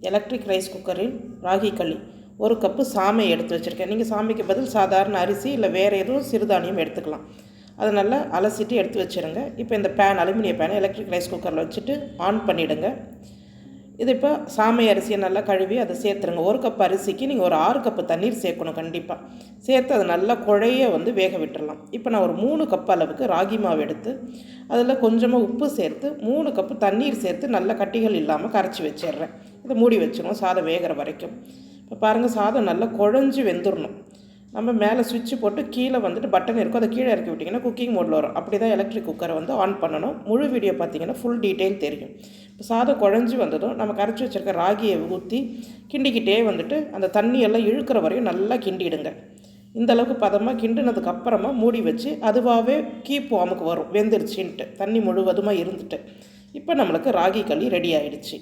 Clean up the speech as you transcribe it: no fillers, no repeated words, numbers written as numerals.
Electric rice குக்கரில் ராகி களி. 1 cup சாமை எடுத்து வச்சுருக்கேன். நீங்கள் சாமைக்கு பதில் சாதாரண அரிசி இல்லை வேறு எதுவும் சிறுதானியம் எடுத்துக்கலாம். அதை நல்லா அலசிட்டு எடுத்து வச்சுருங்க. இப்போ இந்த அலுமினிய பேனை எலக்ட்ரிக் ரைஸ் குக்கரில் வச்சுட்டு ஆன் பண்ணிவிடுங்க. இது இப்போ சாமை அரிசியை நல்லா கழுவி அதை சேர்த்துருங்க. 1 கப் அரிசிக்கு நீங்கள் ஒரு 6 கப்பு தண்ணீர் சேர்க்கணும் கண்டிப்பாக. சேர்த்து அதை நல்லா குழைய வேக விட்டுடலாம். இப்போ நான் ஒரு 3 கப் அளவுக்கு ராகி மாவு எடுத்து அதில் கொஞ்சமாக உப்பு சேர்த்து 3 கப்பு தண்ணீர் சேர்த்து நல்லா கட்டிகள் இல்லாமல் கரைச்சி வச்சிடுறேன். இதை மூடி வச்சிடுவோம் சாதம் வேகிற வரைக்கும். இப்போ பாருங்கள், சாதம் நல்லா குழஞ்சி வெந்துடணும். நம்ம மேலே சுவிட்சு போட்டு கீழே பட்டன் இருக்கும், அதை கீழே இறக்கி விட்டிங்கன்னா குக்கிங் மோடில் வரும். அப்படி தான் எலக்ட்ரிக் குக்கரை ஆன் பண்ணணும். முழு வீடியோ பார்த்திங்கன்னா ஃபுல் டீட்டெயில் தெரியும். இப்போ சாதம் குழஞ்சி வந்ததும் நம்ம கரைச்சி வச்சுருக்க ராகியை ஊற்றி கிண்டிக்கிட்டே அந்த தண்ணியெல்லாம் இழுக்கிற வரையும் நல்லா கிண்டிடுங்க. இந்தளவுக்கு பதமாக கிண்டினதுக்கப்புறமா மூடி வச்சு அதுவாகவே கீப்பு அமுக்கு வரும் வெந்துருச்சுன்ட்டு, தண்ணி முழுவதுமாக இருந்துட்டு. இப்போ நம்மளுக்கு ராகி களி ரெடி ஆகிடுச்சு.